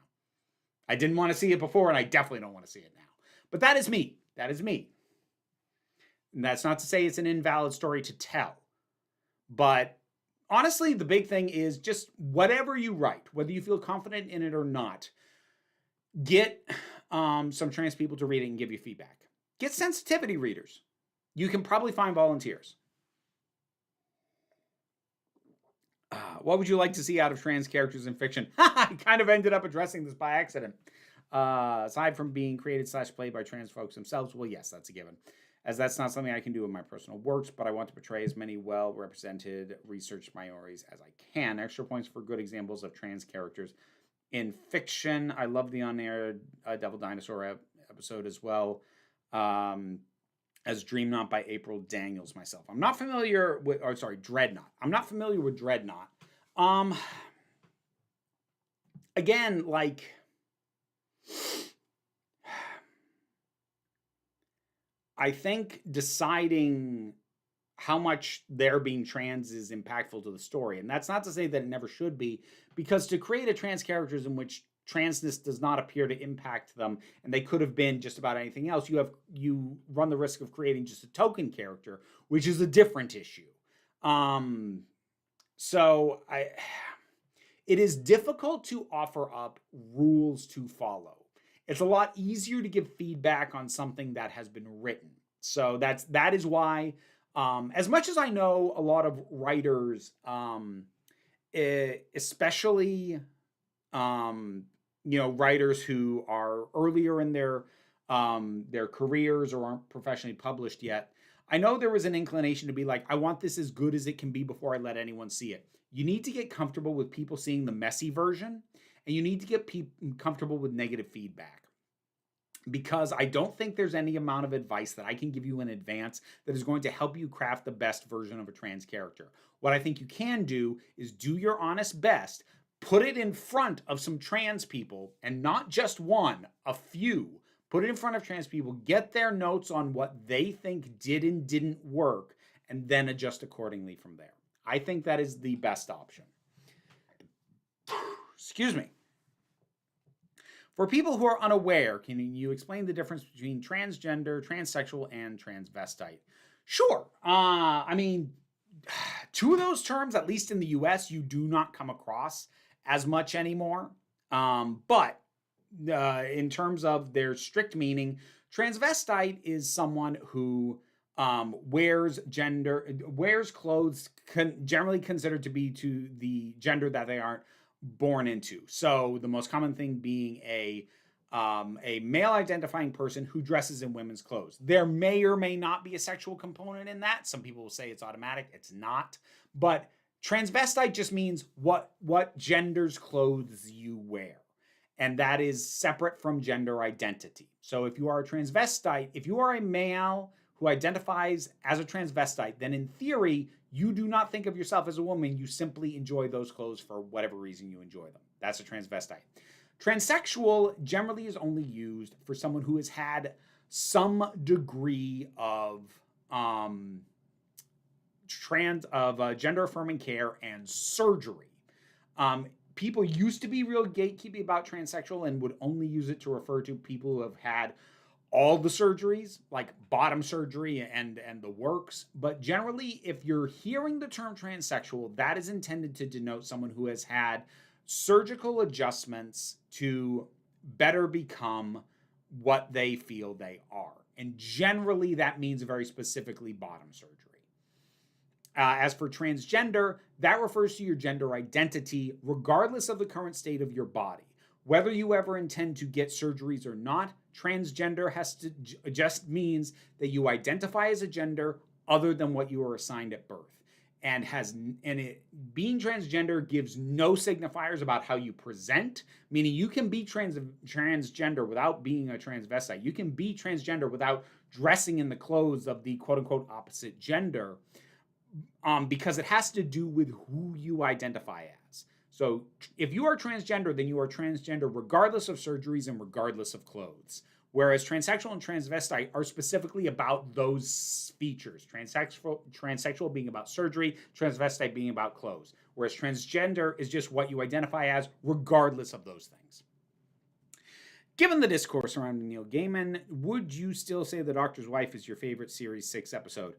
A: I didn't want to see it before, and I definitely don't want to see it now. But that is me. That is me. And that's not to say it's an invalid story to tell. But honestly, the big thing is just whatever you write, whether you feel confident in it or not, get some trans people to read it and give you feedback. Get sensitivity readers. You can probably find volunteers. What would you like to see out of trans characters in fiction? I kind of ended up addressing this by accident. Aside from being created / played by trans folks themselves, well, yes, that's a given. As that's not something I can do in my personal works, but I want to portray as many well-represented research minorities as I can. Extra points for good examples of trans characters in fiction. I love the on-air Devil Dinosaur episode as well. As Dream Not by April Daniels myself. I'm not familiar with, Dreadnought. I'm not familiar with Dreadnought. Again, like, I think deciding how much their being trans is impactful to the story. And that's not to say that it never should be, because to create a trans characters in which transness does not appear to impact them, and they could have been just about anything else, you run the risk of creating just a token character, which is a different issue. It is difficult to offer up rules to follow. It's a lot easier to give feedback on something that has been written. So that is why, as much as I know a lot of writers, especially writers who are earlier in their careers or aren't professionally published yet, I know there was an inclination to be like, I want this as good as it can be before I let anyone see it. You need to get comfortable with people seeing the messy version, and you need to get comfortable with negative feedback. Because I don't think there's any amount of advice that I can give you in advance that is going to help you craft the best version of a trans character. What I think you can do is do your honest best, put it in front of some trans people, and not just one, a few. Put it in front of trans people, get their notes on what they think did and didn't work, and then adjust accordingly from there. I think that is the best option. Excuse me. For people who are unaware, can you explain the difference between transgender, transsexual, and transvestite? Sure. I mean, two of those terms, at least in the US, you do not come across as much anymore. But in terms of their strict meaning, transvestite is someone who wears clothes generally considered to be to the gender that they aren't born into. So the most common thing being a male identifying person who dresses in women's clothes. There may or may not be a sexual component in that. Some people will say it's automatic. It's not. But transvestite just means what gender's clothes you wear. And that is separate from gender identity. So if you are a transvestite, if you are a male who identifies as a transvestite, then in theory, you do not think of yourself as a woman. You simply enjoy those clothes for whatever reason you enjoy them. That's a transvestite. Transsexual generally is only used for someone who has had some degree of gender-affirming care and surgery. People used to be real gatekeeping about transsexual and would only use it to refer to people who have had all the surgeries, like bottom surgery and the works. But generally, if you're hearing the term transsexual, that is intended to denote someone who has had surgical adjustments to better become what they feel they are. And generally, that means very specifically bottom surgery. As for transgender, that refers to your gender identity, regardless of the current state of your body. Whether you ever intend to get surgeries or not, transgender just means that you identify as a gender other than what you were assigned at birth. Being transgender gives no signifiers about how you present, meaning you can be transgender without being a transvestite. You can be transgender without dressing in the clothes of the quote-unquote opposite gender, because it has to do with who you identify as. So if you are transgender, then you are transgender regardless of surgeries and regardless of clothes. Whereas transsexual and transvestite are specifically about those features. Transsexual being about surgery, transvestite being about clothes. Whereas transgender is just what you identify as regardless of those things. Given the discourse surrounding Neil Gaiman, would you still say The Doctor's Wife is your favorite Series 6 episode?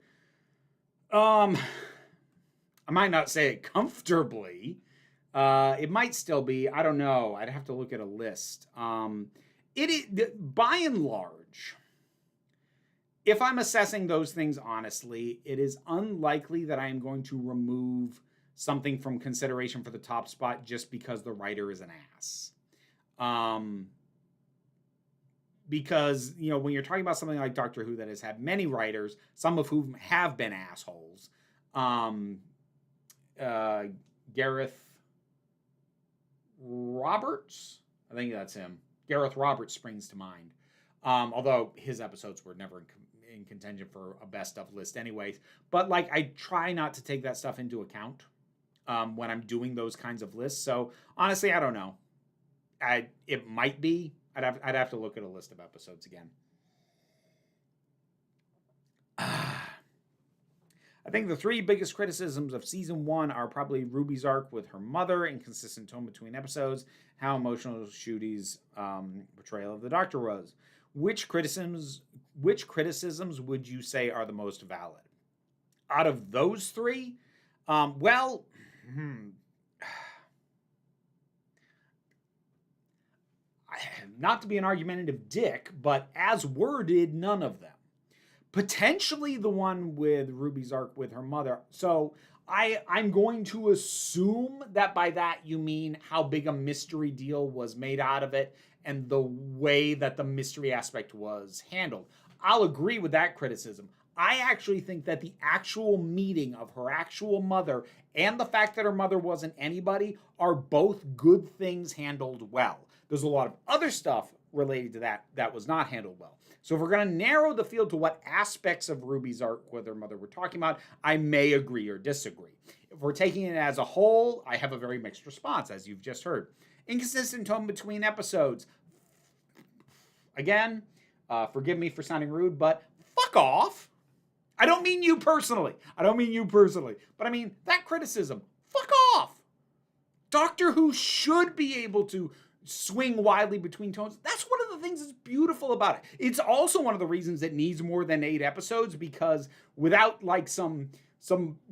A: I might not say it comfortably. It might still be. I don't know. I'd have to look at a list. It is, by and large, if I'm assessing those things honestly, it is unlikely that I am going to remove something from consideration for the top spot just because the writer is an ass. Because, you know, when you're talking about something like Doctor Who that has had many writers, some of whom have been assholes, Gareth Roberts, I think that's him. Gareth Roberts springs to mind. Although his episodes were never in contention for a best of list anyways. But like, I try not to take that stuff into account when I'm doing those kinds of lists. So honestly, I don't know. It might be. I'd have to look at a list of episodes again. I think the three biggest criticisms of season 1 are probably Ruby's arc with her mother, inconsistent tone between episodes, how emotional Ncudi's portrayal of the Doctor was. Which criticisms would you say are the most valid? Out of those three, not to be an argumentative dick, but as worded, none of them. Potentially the one with Ruby's arc with her mother. So I'm going to assume that by that you mean how big a mystery deal was made out of it and the way that the mystery aspect was handled. I'll agree with that criticism. I actually think that the actual meeting of her actual mother and the fact that her mother wasn't anybody are both good things handled well. There's a lot of other stuff related to that was not handled well. So if we're going to narrow the field to what aspects of Ruby's arc with her mother we're talking about, I may agree or disagree. If we're taking it as a whole, I have a very mixed response, as you've just heard. Inconsistent tone between episodes. Again, forgive me for sounding rude, but fuck off. I don't mean you personally. But I mean that criticism. Fuck off. Doctor Who should be able to swing widely between tones. That's one of the things that's beautiful about it. It's also one of the reasons it needs more than 8 episodes, because without like some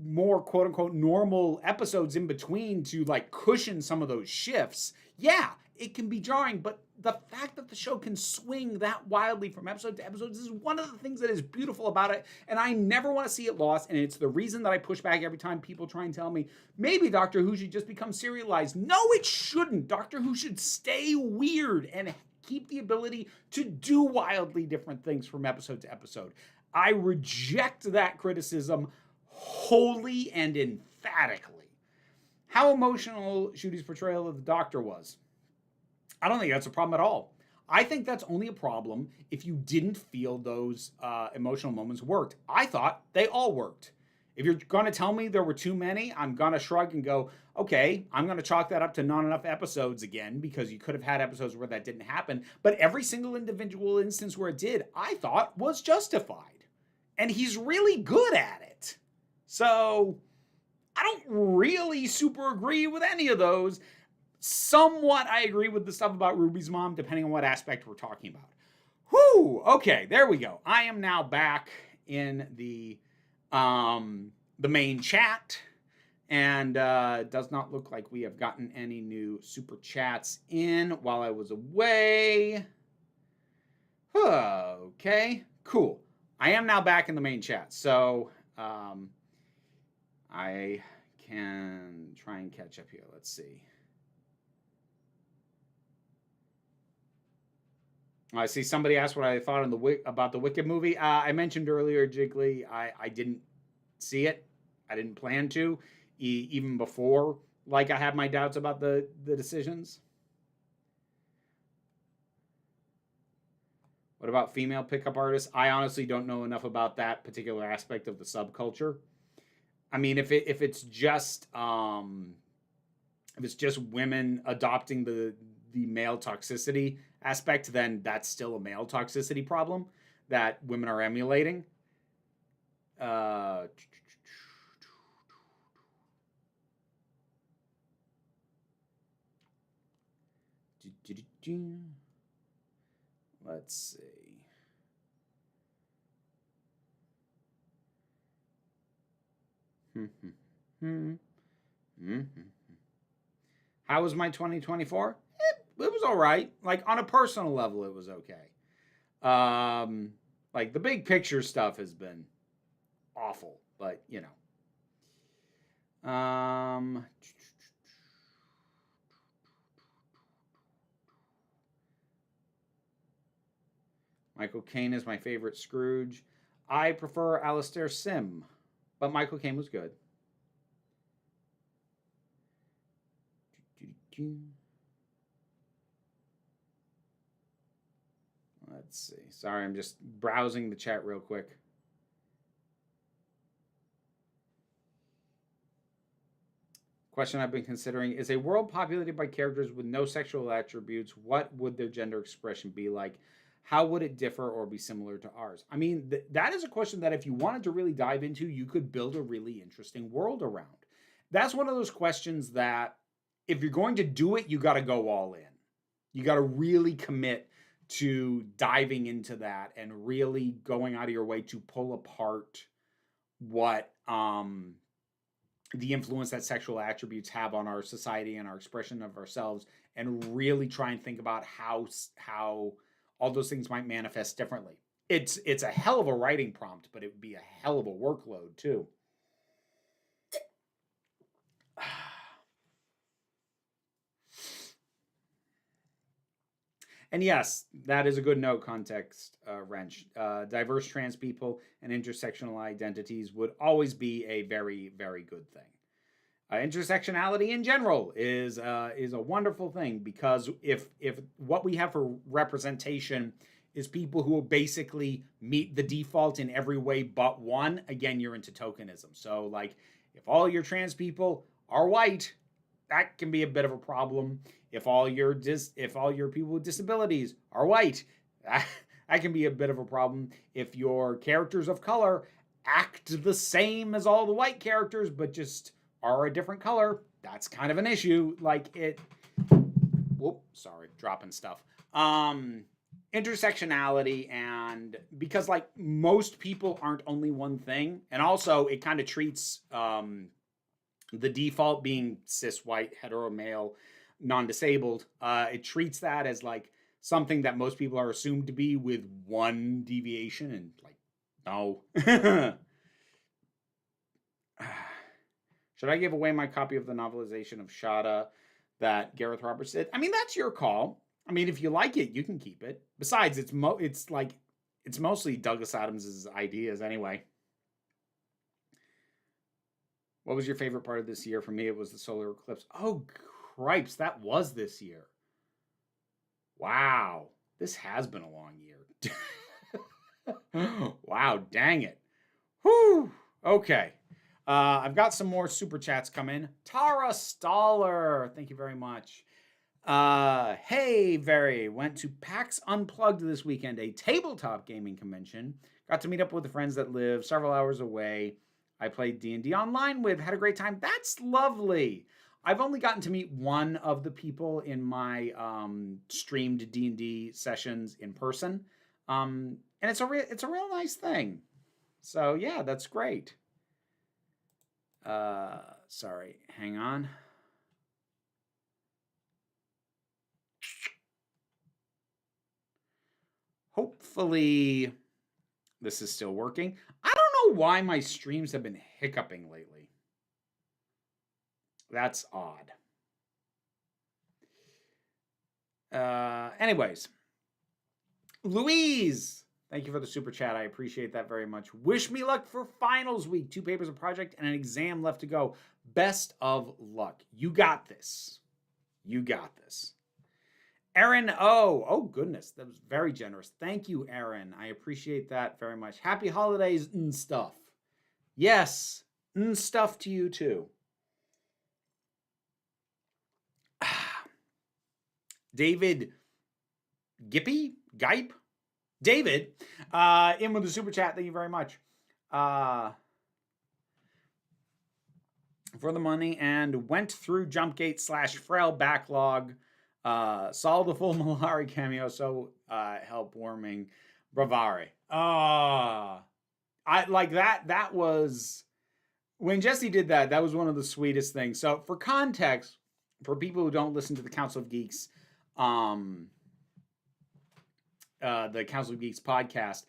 A: more quote unquote normal episodes in between to like cushion some of those shifts, yeah, it can be jarring, but the fact that the show can swing that wildly from episode to episode is one of the things that is beautiful about it, and I never want to see it lost, and it's the reason that I push back every time people try and tell me, maybe Doctor Who should just become serialized. No, it shouldn't. Doctor Who should stay weird and keep the ability to do wildly different things from episode to episode. I reject that criticism wholly and emphatically. How emotional Ncudi's portrayal of the Doctor was. I don't think that's a problem at all. I think that's only a problem if you didn't feel those emotional moments worked. I thought they all worked. If you're going to tell me there were too many, I'm going to shrug and go, okay, I'm going to chalk that up to not enough episodes again, because you could have had episodes where that didn't happen. But every single individual instance where it did, I thought was justified. And he's really good at it. So I don't really super agree with any of those. Somewhat I agree with the stuff about Ruby's mom, depending on what aspect we're talking about. Whew, okay, there we go. I am now back in the main chat, and it does not look like we have gotten any new super chats in while I was away. Okay, cool. I am now back in the main chat, so I can try and catch up here. Let's see. I see somebody asked what I thought about the Wicked movie. I mentioned earlier, Jiggly, I didn't see it. I didn't plan to, even before like I had my doubts about the decisions. What about female pickup artists? I honestly don't know enough about that particular aspect of the subculture. I mean, if it's just women adopting the male toxicity aspect, then that's still a male toxicity problem that women are emulating. Let's see. How was my 2024? It was all right. Like on a personal level, it was okay. Like the big picture stuff has been awful, but you know. Michael Caine is my favorite Scrooge. I prefer Alistair Sim, but Michael Caine was good. Let's see. Sorry, I'm just browsing the chat real quick. Question I've been considering is a world populated by characters with no sexual attributes. What would their gender expression be like? How would it differ or be similar to ours? I mean, that is a question that if you wanted to really dive into, you could build a really interesting world around. That's one of those questions that if you're going to do it, you got to go all in. You got to really commit to diving into that and really going out of your way to pull apart what the influence that sexual attributes have on our society and our expression of ourselves, and really try and think about how all those things might manifest differently. It's a hell of a writing prompt, but it would be a hell of a workload too. And yes, that is a good note, context wrench. Diverse trans people and intersectional identities would always be a very, very good thing. Intersectionality in general is a wonderful thing, because if what we have for representation is people who will basically meet the default in every way but one, again, you're into tokenism. So like if all your trans people are white, that can be a bit of a problem. If all your people with disabilities are white, that can be a bit of a problem. If your characters of color act the same as all the white characters but just are a different color, that's kind of an issue. Like it. Whoop, sorry, dropping stuff. Intersectionality, and because like most people aren't only one thing, and also it kind of treats the default being cis, white, hetero, male, non-disabled, it treats that as like something that most people are assumed to be with one deviation, and like, no. Should I give away my copy of the novelization of Shada that Gareth Roberts did? I mean, that's your call. I mean, if you like it, you can keep it. Besides, it's mostly Douglas Adams' ideas anyway. What was your favorite part of this year? For me, it was the solar eclipse. Oh, cripes, that was this year. Wow, this has been a long year. Wow, dang it. Whew. Okay. I've got some more super chats come in. Tara Staller, thank you very much. Hey, Very, went to PAX Unplugged this weekend, a tabletop gaming convention. Got to meet up with the friends that live several hours away. I played D&D online with, had a great time. That's lovely. I've only gotten to meet one of the people in my streamed D&D sessions in person, and it's a real nice thing. So yeah, that's great. Sorry, hang on. Hopefully this is still working. I don't know why my streams have been hiccuping lately. That's odd. Anyways, Louise, thank you for the super chat. I appreciate that very much. Wish me luck for finals week. 2 papers, a project, and an exam left to go. Best of luck. You got this. You got this. Aaron oh goodness, that was very generous. Thank you, Aaron. I appreciate that very much. Happy holidays and stuff. Yes, and stuff to you too. David Gipe? David, in with the super chat. Thank you very much. For the money, and went through Jumpgate / Frail backlog. Saw the full Malari cameo, so help warming bravare. I like that. That was when Jesse did that. That was one of the sweetest things. So for context, for people who don't listen to the Council of Geeks, the Council of Geeks podcast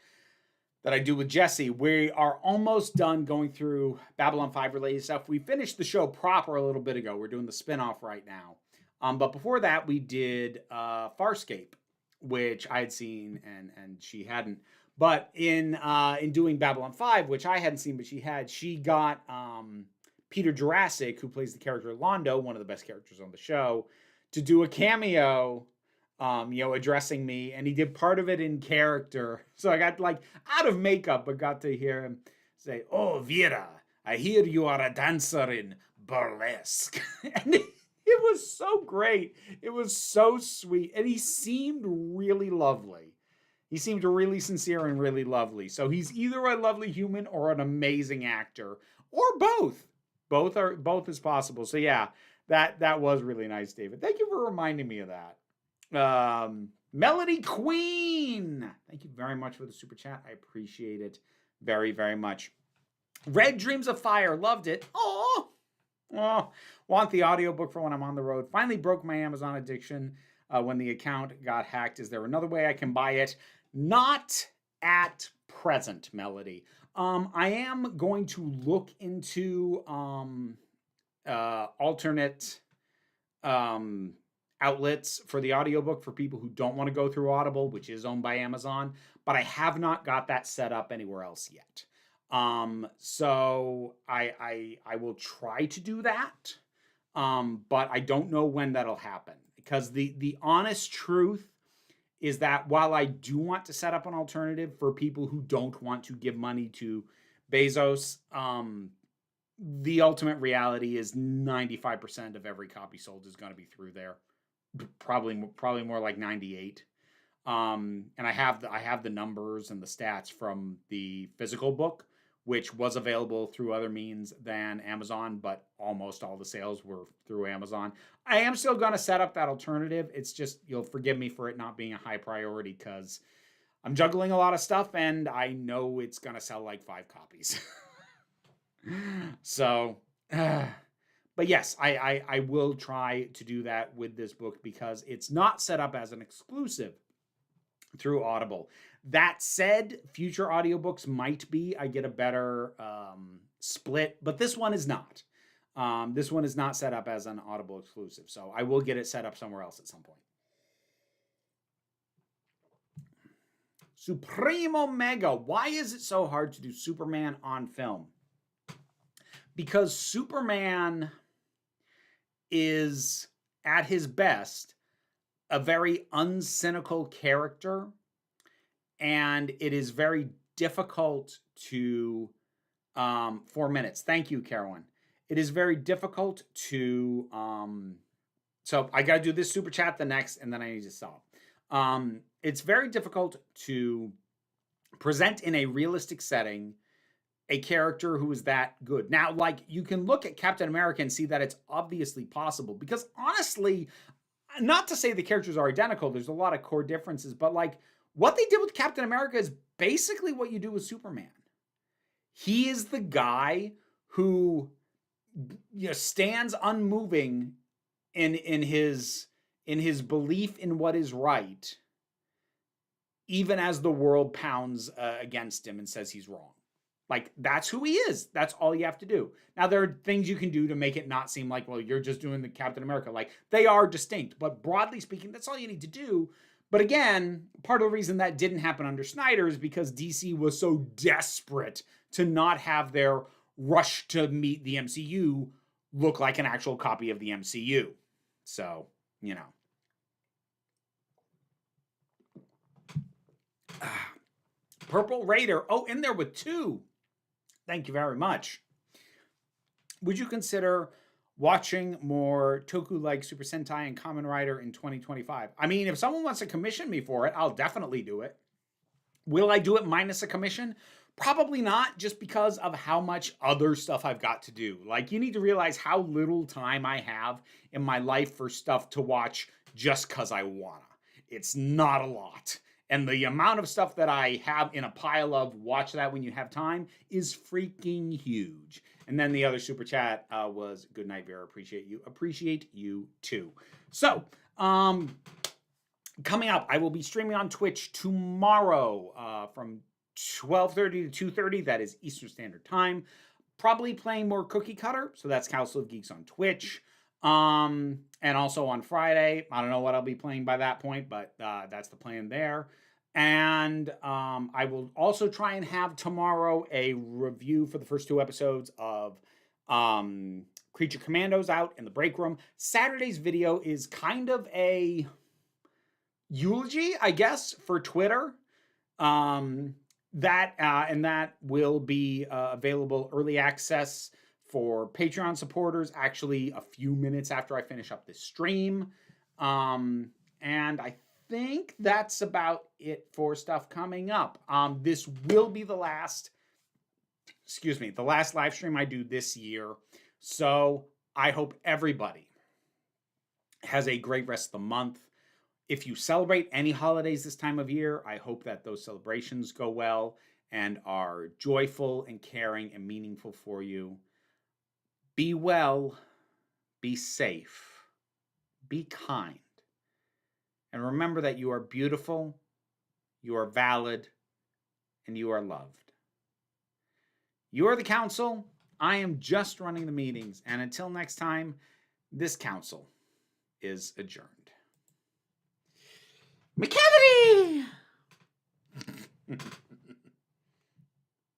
A: that I do with Jesse, we are almost done going through Babylon 5 related stuff. We finished the show proper a little bit ago. We're doing the spinoff right now. But before that, we did Farscape, which I had seen and she hadn't. But in doing Babylon 5, which I hadn't seen, but she got Peter Jurassic, who plays the character Londo, one of the best characters on the show, to do a cameo, addressing me, and he did part of it in character. So I got like out of makeup, but got to hear him say, "Oh, Vera, I hear you are a dancer in burlesque." And it was so great. It was so sweet. And he seemed really lovely. He seemed really sincere and really lovely. So he's either a lovely human or an amazing actor, or both. Both is possible. So yeah, that was really nice, David. Thank you for reminding me of that. Melody Queen, thank you very much for the super chat. I appreciate it very, very much. Red Dreams of Fire, loved it. Oh, want the audiobook for when I'm on the road. Finally broke my Amazon addiction when the account got hacked. Is there another way I can buy it? Not at present, Melody. I am going to look into alternate outlets for the audiobook for people who don't want to go through Audible, which is owned by Amazon, but I have not got that set up anywhere else yet. So I will try to do that. But I don't know when that'll happen, because the honest truth is that while I do want to set up an alternative for people who don't want to give money to Bezos, the ultimate reality is 95% of every copy sold is going to be through there. Probably more like 98. And I have the numbers and the stats from the physical book, which was available through other means than Amazon, but almost all the sales were through Amazon. I am still going to set up that alternative. It's just, you'll forgive me for it not being a high priority, because I'm juggling a lot of stuff and I know it's going to sell like 5 copies. So, but yes, I will try to do that with this book, because it's not set up as an exclusive through Audible. That said, future audiobooks might be. I get a better split, but this one is not. This one is not set up as an Audible exclusive, so I will get it set up somewhere else at some point. Supreme Omega. Why is it so hard to do Superman on film? Because Superman is, at his best, a very uncynical character, and it is very difficult to 4 minutes. Thank you, Carolyn. It is very difficult to so I got to do this super chat the next, and then I need to stop. It's very difficult to present in a realistic setting a character who is that good. Now, like, you can look at Captain America and see that it's obviously possible, because honestly, not to say the characters are identical, there's a lot of core differences, but like, what they did with Captain America is basically what you do with Superman. He is the guy who, stands unmoving in his belief in what is right, even as the world pounds against him and says he's wrong. Like, that's who he is. That's all you have to do. Now, there are things you can do to make it not seem like, well, you're just doing the Captain America. Like, they are distinct, but broadly speaking, that's all you need to do. But again, part of the reason that didn't happen under Snyder is because DC was so desperate to not have their rush to meet the MCU look like an actual copy of the MCU. So, Purple Raider. Oh, in there with 2. Thank you very much. Would you consider watching more Toku like Super Sentai and Kamen Rider in 2025? I mean, if someone wants to commission me for it, I'll definitely do it. Will I do it minus a commission? Probably not, just because of how much other stuff I've got to do. Like, you need to realize how little time I have in my life for stuff to watch just because I wanna. It's not a lot. And the amount of stuff that I have in a pile of watch that when you have time is freaking huge. And then the other super chat was good night, Vera. Appreciate you too. So, coming up, I will be streaming on Twitch tomorrow from 12:30 to 2:30. That is Eastern Standard Time. Probably playing more Cookie Cutter. So that's Council of Geeks on Twitch. And also on Friday, I don't know what I'll be playing by that point, but that's the plan there. And I will also try and have tomorrow a review for the first 2 episodes of Creature Commandos out in the break room. Saturday's video is kind of a eulogy, I guess, for Twitter. That will be available early access for Patreon supporters, actually a few minutes after I finish up this stream. And I think that's about it for stuff coming up. This will be the last live stream I do this year. So I hope everybody has a great rest of the month. If you celebrate any holidays this time of year, I hope that those celebrations go well and are joyful and caring and meaningful for you. Be well, be safe, be kind, and remember that you are beautiful, you are valid, and you are loved. You are the council. I am just running the meetings, and until next time, this council is adjourned. McCavity!